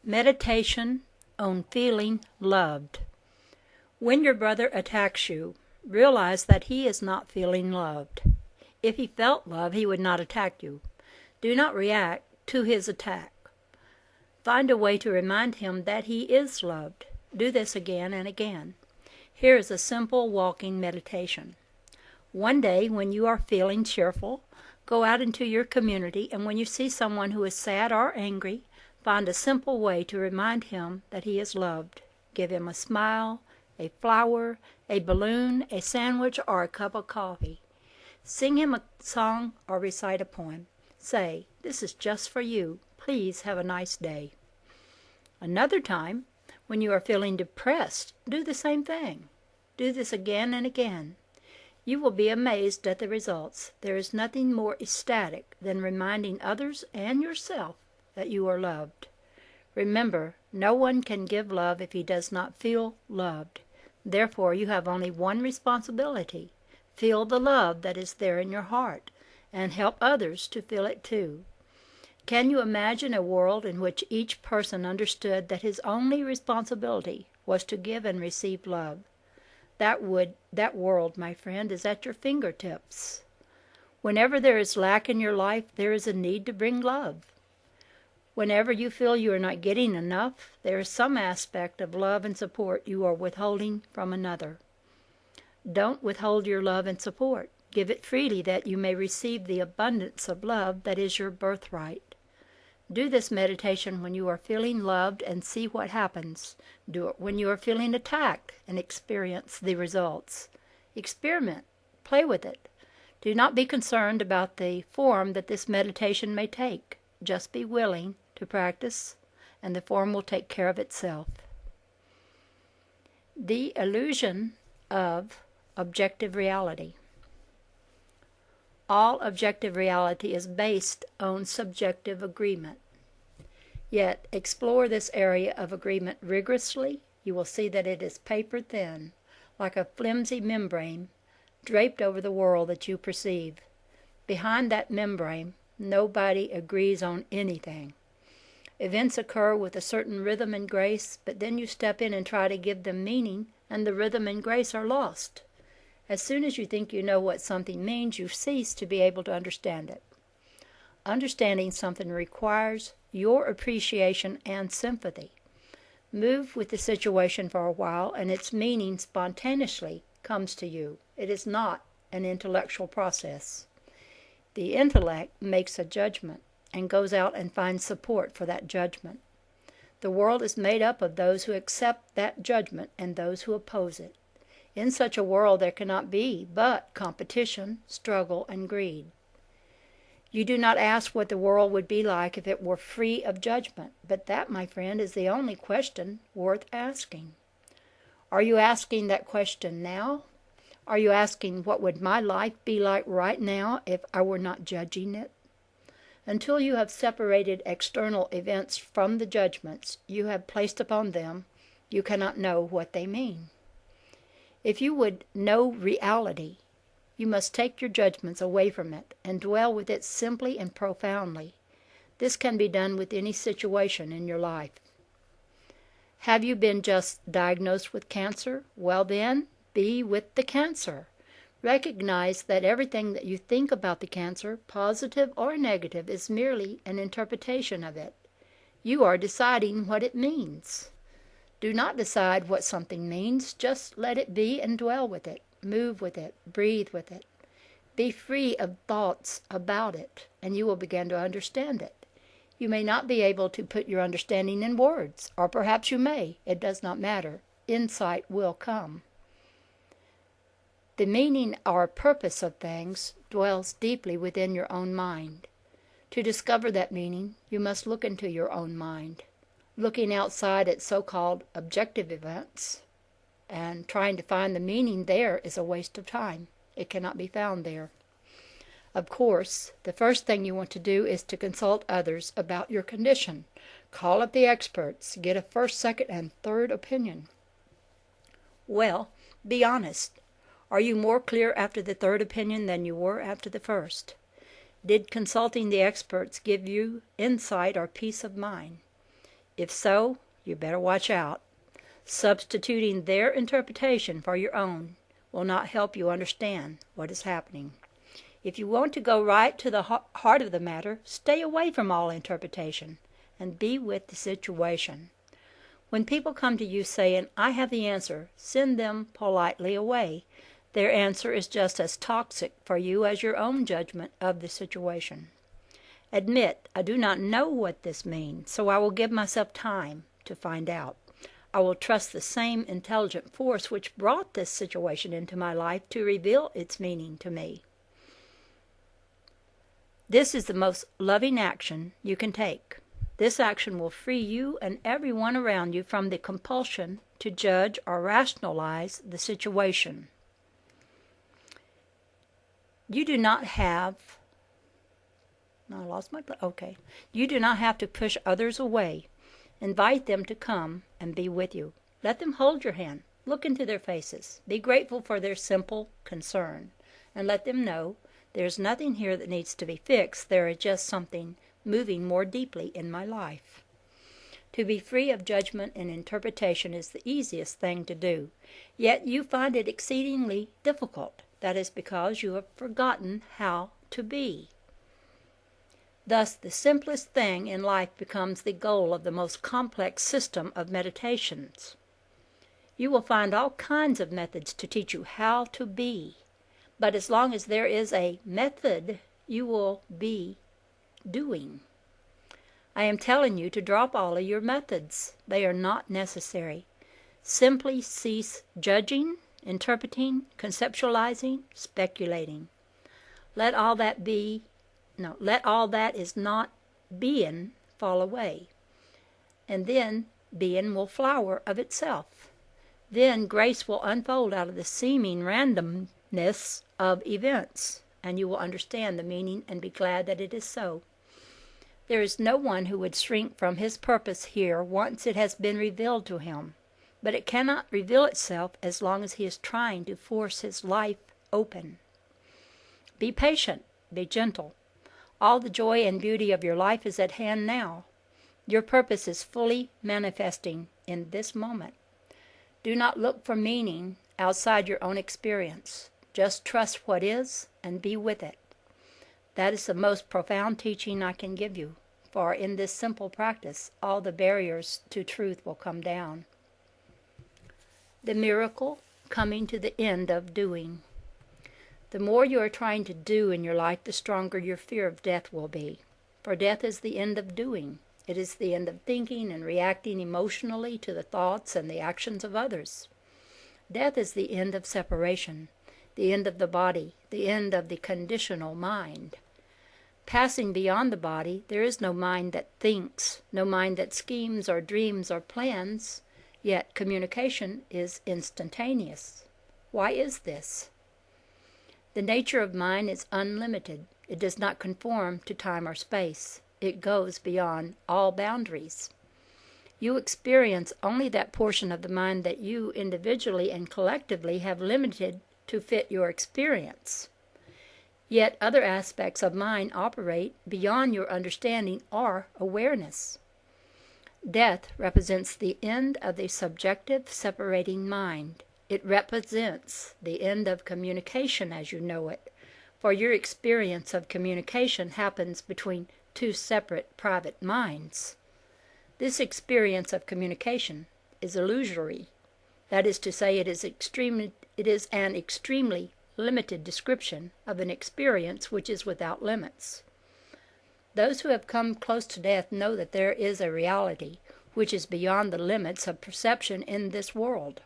Meditation on feeling loved. When your brother attacks you, realize that he is not feeling loved. If he felt love, he would not attack you. Do not react to his attack. Find a way to remind him that he is loved. Do this again and again. Here is a simple walking meditation. One day, when you are feeling cheerful, go out into your community, and when you see someone who is sad or angry, find a simple way to remind him that he is loved. Give him a smile, a flower, a balloon, a sandwich, or a cup of coffee. Sing him a song or recite a poem. Say, "This is just for you. Please have a nice day." Another time, when you are feeling depressed, do the same thing. Do this again and again. You will be amazed at the results. There is nothing more ecstatic than reminding others and yourself that you are loved. Remember, no one can give love if he does not feel loved. Therefore, you have only one responsibility. Feel the love that is there in your heart, and help others to feel it too. Can you imagine a world in which each person understood that his only responsibility was to give and receive love? That world, my friend, is at your fingertips. Whenever there is lack in your life, there is a need to bring love. Whenever you feel you are not getting enough, there is some aspect of love and support you are withholding from another. Don't withhold your love and support. Give it freely that you may receive the abundance of love that is your birthright. Do this meditation when you are feeling loved and see what happens. Do it when you are feeling attacked and experience the results. Experiment. Play with it. Do not be concerned about the form that this meditation may take. Just be willing to practice, and the form will take care of itself. The illusion of objective reality. All objective reality is based on subjective agreement. Yet, explore this area of agreement rigorously, you will see that it is paper thin, like a flimsy membrane, draped over the world that you perceive. Behind that membrane, nobody agrees on anything. Events occur with a certain rhythm and grace, but then you step in and try to give them meaning, and the rhythm and grace are lost. As soon as you think you know what something means, you cease to be able to understand it. Understanding something requires your appreciation and sympathy. Move with the situation for a while, and its meaning spontaneously comes to you. It is not an intellectual process. The intellect makes a judgment and goes out and finds support for that judgment. The world is made up of those who accept that judgment and those who oppose it. In such a world there cannot be but competition, struggle, and greed. You do not ask what the world would be like if it were free of judgment, but that, my friend, is the only question worth asking. Are you asking that question now? Are you asking, what would my life be like right now if I were not judging it? Until you have separated external events from the judgments you have placed upon them, you cannot know what they mean. If you would know reality, you must take your judgments away from it and dwell with it simply and profoundly. This can be done with any situation in your life. Have you been just diagnosed with cancer? Well then, be with the cancer. Recognize that everything that you think about the cancer, positive or negative, is merely an interpretation of it. You are deciding what it means. Do not decide what something means. Just let it be and dwell with it. Move with it. Breathe with it. Be free of thoughts about it, and you will begin to understand it. You may not be able to put your understanding in words, or perhaps you may. It does not matter. Insight will come. The meaning or purpose of things dwells deeply within your own mind. To discover that meaning, you must look into your own mind. Looking outside at so-called objective events and trying to find the meaning there is a waste of time. It cannot be found there. Of course, the first thing you want to do is to consult others about your condition. Call up the experts. Get a first, second, and third opinion. Well, be honest. Are you more clear after the third opinion than you were after the first? Did consulting the experts give you insight or peace of mind? If so, you better watch out. Substituting their interpretation for your own will not help you understand what is happening. If you want to go right to the heart of the matter, stay away from all interpretation and be with the situation. When people come to you saying, "I have the answer," send them politely away. Their answer is just as toxic for you as your own judgment of the situation. Admit, "I do not know what this means, so I will give myself time to find out. I will trust the same intelligent force which brought this situation into my life to reveal its meaning to me." This is the most loving action you can take. This action will free you and everyone around you from the compulsion to judge or rationalize the situation. You do not have You do not have to push others away. Invite them to come and be with you. Let them hold your hand. Look into their faces. Be grateful for their simple concern. And let them know there's nothing here that needs to be fixed. There is just something moving more deeply in my life. To be free of judgment and interpretation is the easiest thing to do. Yet you find it exceedingly difficult. That is because you have forgotten how to be. Thus, the simplest thing in life becomes the goal of the most complex system of meditations. You will find all kinds of methods to teach you how to be, but as long as there is a method, you will be doing. I am telling you to drop all of your methods. They are not necessary. Simply cease judging, interpreting, conceptualizing, speculating. Let all that is not being fall away, and then being will flower of itself. Then grace will unfold out of the seeming randomness of events, and you will understand the meaning and be glad that it is so. There is no one who would shrink from his purpose here once it has been revealed to him, but it cannot reveal itself as long as he is trying to force his life open. Be patient, be gentle. All the joy and beauty of your life is at hand now. Your purpose is fully manifesting in this moment. Do not look for meaning outside your own experience. Just trust what is and be with it. That is the most profound teaching I can give you, for in this simple practice, all the barriers to truth will come down. The miracle coming to the end of doing. The more you are trying to do in your life, the stronger your fear of death will be. For death is the end of doing. It is the end of thinking and reacting emotionally to the thoughts and the actions of others. Death is the end of separation, the end of the body, the end of the conditional mind. Passing beyond the body, there is no mind that thinks, no mind that schemes or dreams or plans, yet communication is instantaneous. Why is this? The nature of mind is unlimited. It does not conform to time or space. It goes beyond all boundaries. You experience only that portion of the mind that you individually and collectively have limited to fit your experience. Yet other aspects of mind operate beyond your understanding or awareness. Death represents the end of the subjective separating mind. It represents the end of communication as you know it, for your experience of communication happens between two separate private minds. This experience of communication is illusory. That is to say, it is an extremely limited description of an experience which is without limits. Those who have come close to death know that there is a reality which is beyond the limits of perception in this world.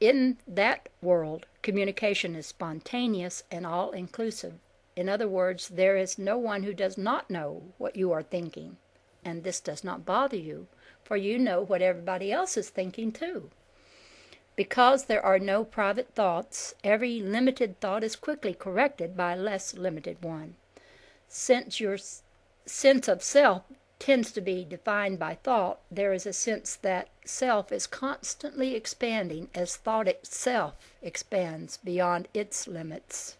In that world, communication is spontaneous and all-inclusive. In other words, there is no one who does not know what you are thinking, and this does not bother you, for you know what everybody else is thinking too. Because there are no private thoughts, every limited thought is quickly corrected by a less limited one. Since your sense of self tends to be defined by thought, there is a sense that self is constantly expanding as thought itself expands beyond its limits.